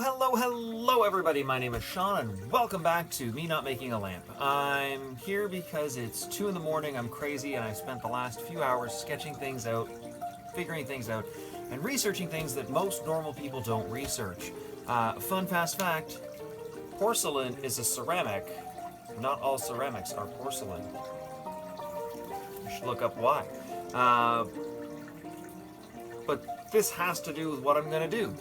Hello everybody, my name is Sean and welcome back to Me Not Making a Lamp. I'm here because it's 2 in the morning, I'm crazy, and I spent the last few hours sketching things out, figuring things out, and researching things that most normal people don't research. Fun fast fact, porcelain is a ceramic. Not all ceramics are porcelain. You should look up why. But this has to do with what I'm going to do.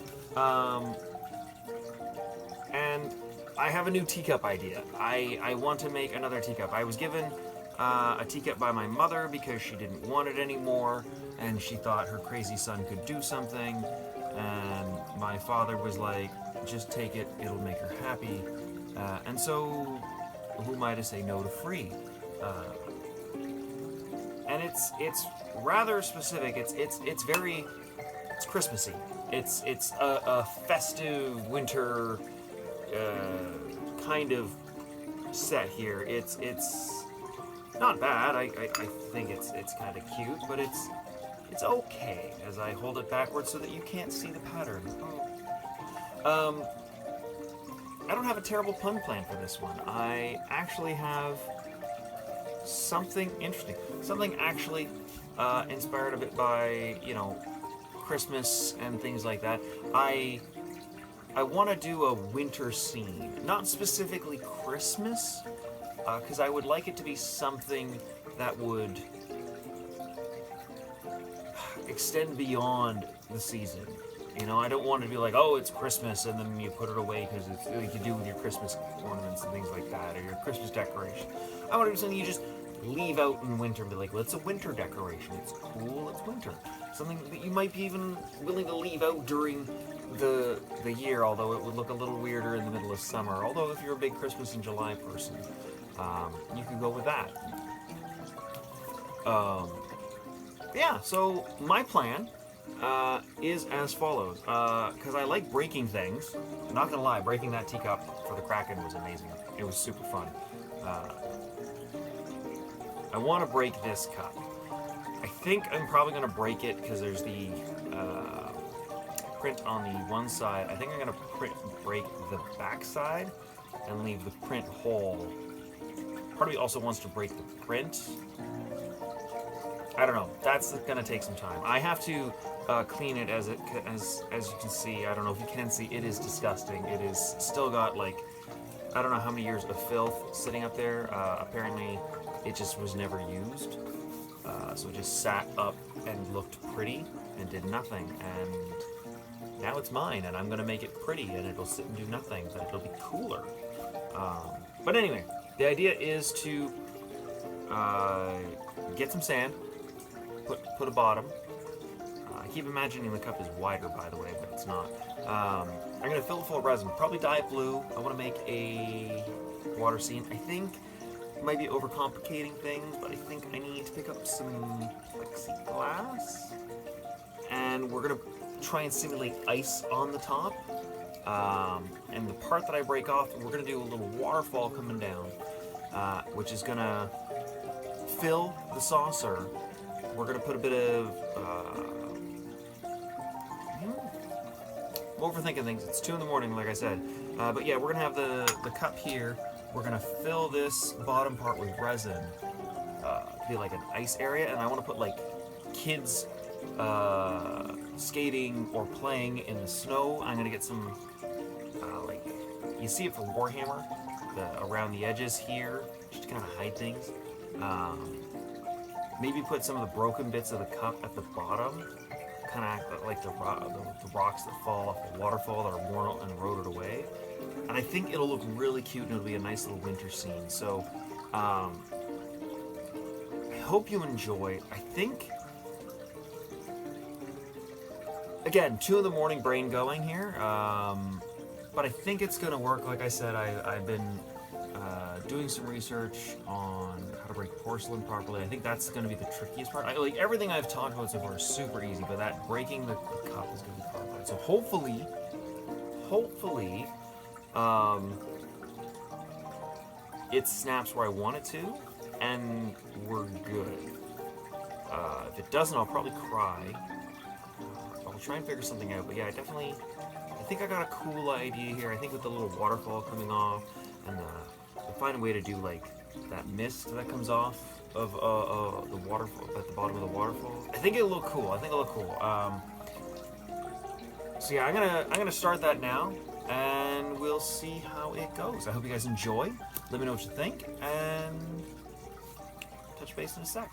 And I have a new teacup idea. I want to make another teacup. I was given a teacup by my mother because she didn't want it anymore, and she thought her crazy son could do something, and my father was like, just take it, it'll make her happy. And so, who am I to say no to free? And it's rather specific. It's very Christmassy. It's a festive winter kind of set here. It's not bad. I think it's kind of cute, but it's okay as I hold it backwards so that you can't see the pattern. I don't have a terrible pun plan for this one. I actually have something interesting. Something actually inspired a bit by, Christmas and things like that. I want to do a winter scene. Not specifically Christmas, because I would like it to be something that would extend beyond the season. I don't want it to be like, oh, it's Christmas, and then you put it away because it's you can do with your Christmas ornaments and things like that, or your Christmas decoration. I want to do something you just leave out in winter and be like, well, it's a winter decoration. It's cool, it's winter. Something that you might be even willing to leave out during the year, although it would look a little weirder in the middle of summer. Although if you're a big Christmas in July person, you can go with that. Yeah, so my plan is as follows. Because I like breaking things. I'm not gonna lie, breaking that teacup for the Kraken was amazing. It was super fun. I want to break this cup. I think I'm probably going to break it because there's the print on the one side. I think I'm going to break the back side and leave the print whole. Part of me also wants to break the print. I don't know. That's going to take some time. I have to clean it as you can see. I don't know if you can see. It is disgusting. It is still got like, I don't know how many years of filth sitting up there. Apparently it just was never used. So it just sat up and looked pretty and did nothing. And now it's mine, and I'm going to make it pretty, and it'll sit and do nothing, but it'll be cooler. But anyway, the idea is to get some sand, put a bottom. I keep imagining the cup is wider, by the way, but it's not. I'm going to fill it full of resin, probably dye it blue. I want to make a water scene. I think it might be overcomplicating things, but I think I need to pick up some plexiglass. And we're going to try and simulate ice on the top. And the part that I break off, we're going to do a little waterfall coming down, which is going to fill the saucer. We're going to put a bit of... I'm overthinking things. It's 2 in the morning, like I said. But yeah, we're going to have the cup here. We're going to fill this bottom part with resin. Be like an ice area. And I want to put like kids skating or playing in the snow. I'm going to get some, like, you see it for Warhammer, around the edges here, just to kind of hide things. Maybe put some of the broken bits of the cup at the bottom, kind of act like the rocks that fall off the waterfall that are worn out and eroded away. And I think it'll look really cute, and it'll be a nice little winter scene. So, I hope you enjoy. I think, again, 2 in the morning brain going here, but I think it's going to work. Like I said, I've been doing some research on how to break porcelain properly. I think that's going to be the trickiest part. Like everything I've talked about so far is super easy, but that breaking the cup is going to be hard. So hopefully, it snaps where I want it to, and we're good. If it doesn't, I'll probably cry. I'll try and figure something out. But yeah, I think think I got a cool idea here. I think with the little waterfall coming off, and we'll find a way to do like that mist that comes off of the waterfall at the bottom of the waterfall. I think it'll look cool. I think it'll look cool. So yeah, I'm gonna start that now, and we'll see how it goes. I hope you guys enjoy. Let me know what you think, and touch base in a sec.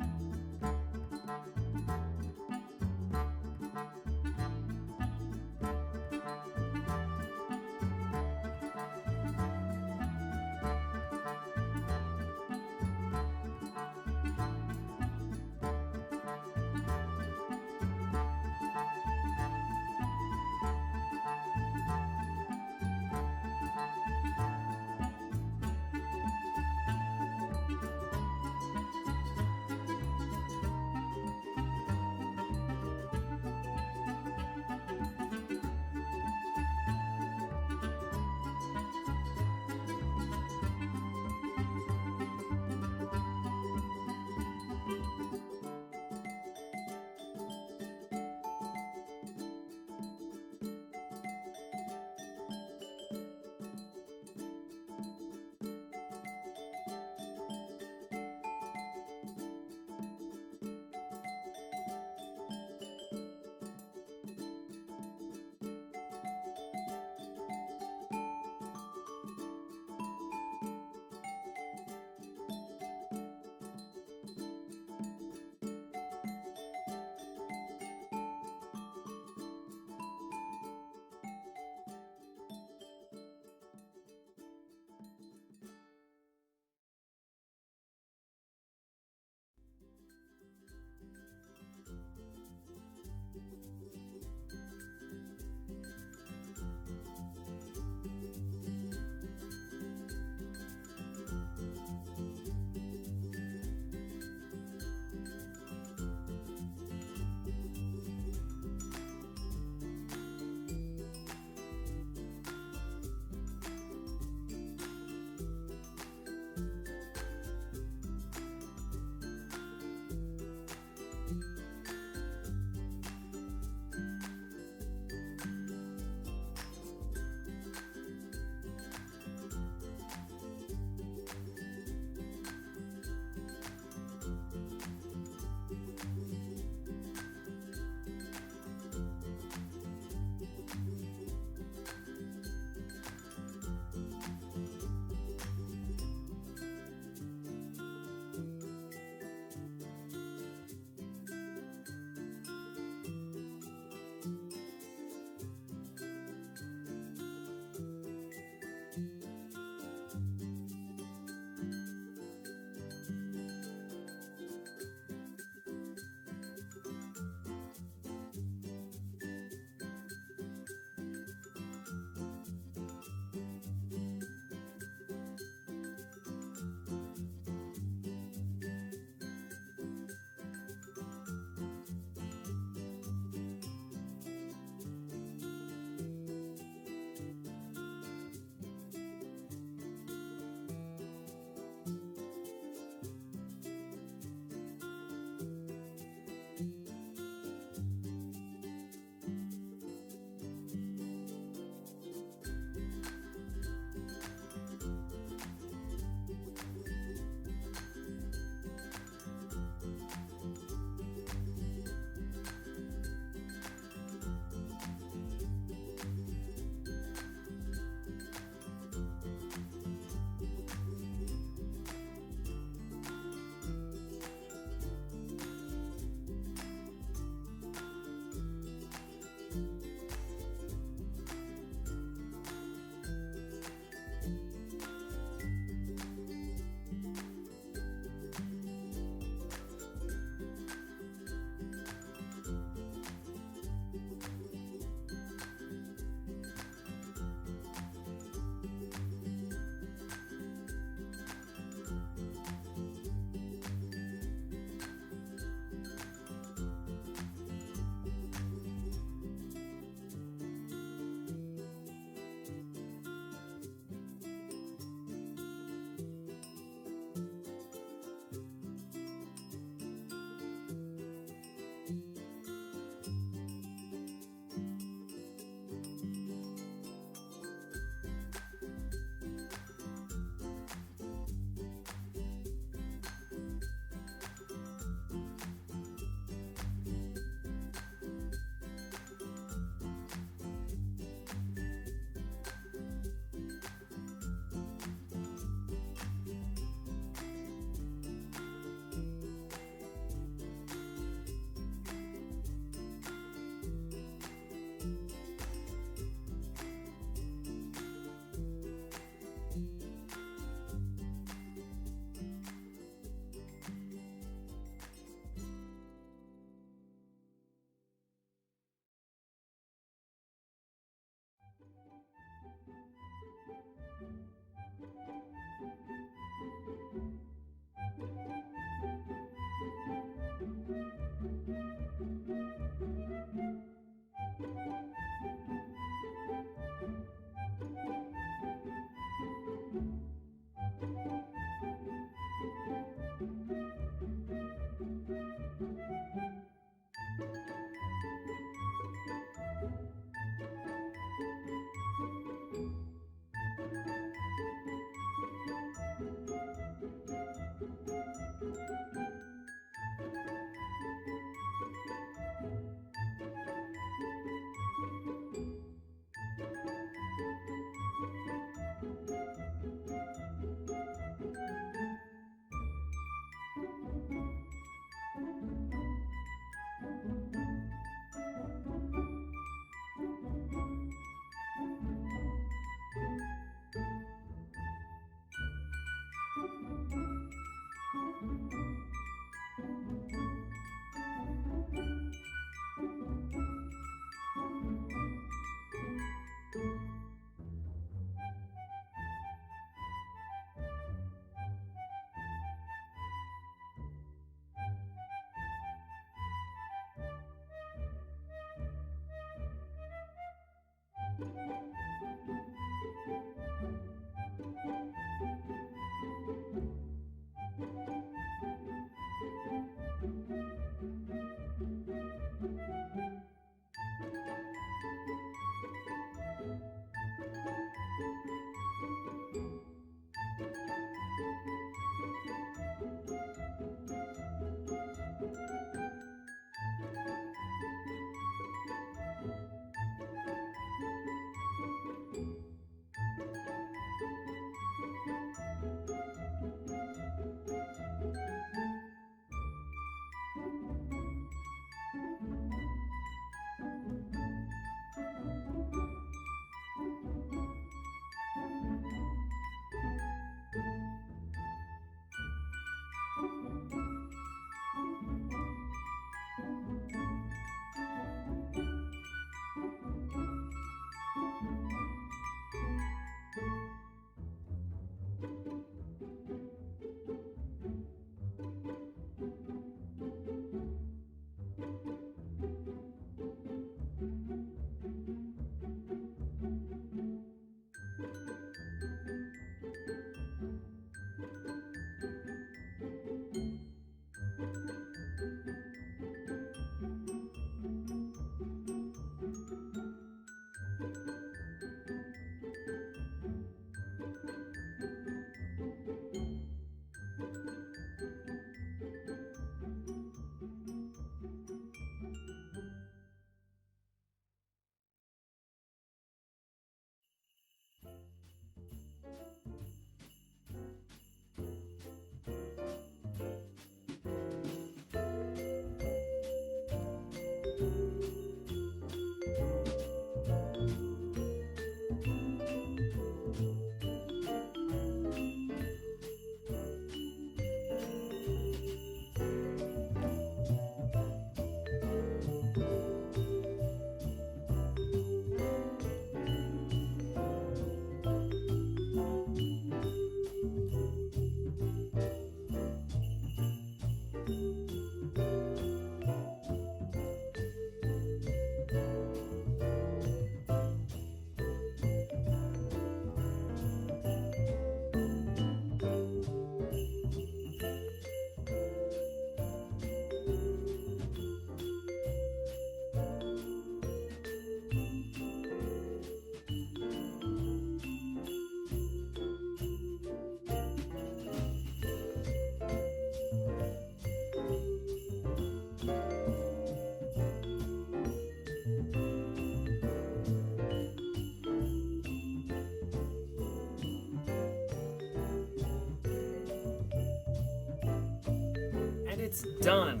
it's done.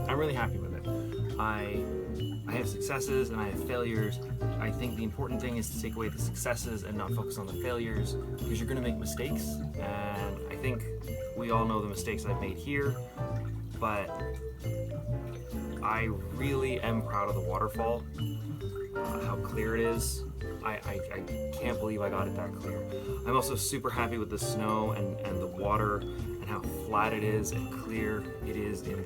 I'm really happy with it. I have successes and I have failures. I think the important thing is to take away the successes and not focus on the failures, because you're going to make mistakes, and I think we all know the mistakes I've made here, but I really am proud of the waterfall, how clear it is. I can't believe I got it that clear. I'm also super happy with the snow and the water and how flat it is and clear it is in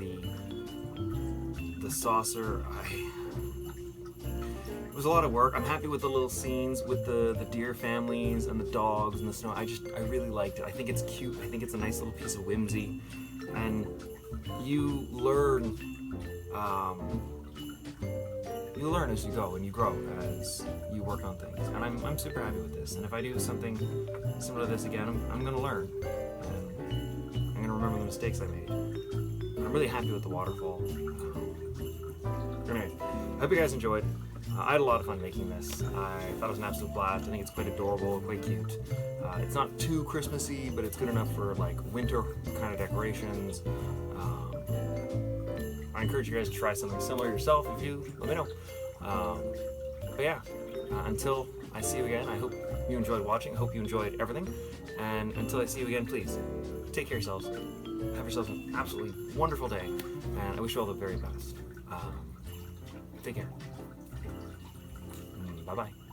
the saucer. It was a lot of work. I'm happy with the little scenes with the deer families and the dogs and the snow. I really liked it. I think it's cute. I think it's a nice little piece of whimsy. And you learn as you go and you grow as you work on things. And I'm super happy with this. And if I do something similar to this again, I'm going to learn. And I'm going to remember the mistakes I made. I'm really happy with the waterfall. Anyway, I hope you guys enjoyed. I had a lot of fun making this. I thought it was an absolute blast. I think it's quite adorable, quite cute. It's not too Christmassy, but it's good enough for like winter kind of decorations. I encourage you guys to try something similar yourself. If you, let me know. But yeah, until I see you again, I hope you enjoyed watching. I hope you enjoyed everything. And until I see you again, please take care of yourselves. Have yourselves an absolutely wonderful day. And I wish you all the very best. Take care. Bye-bye.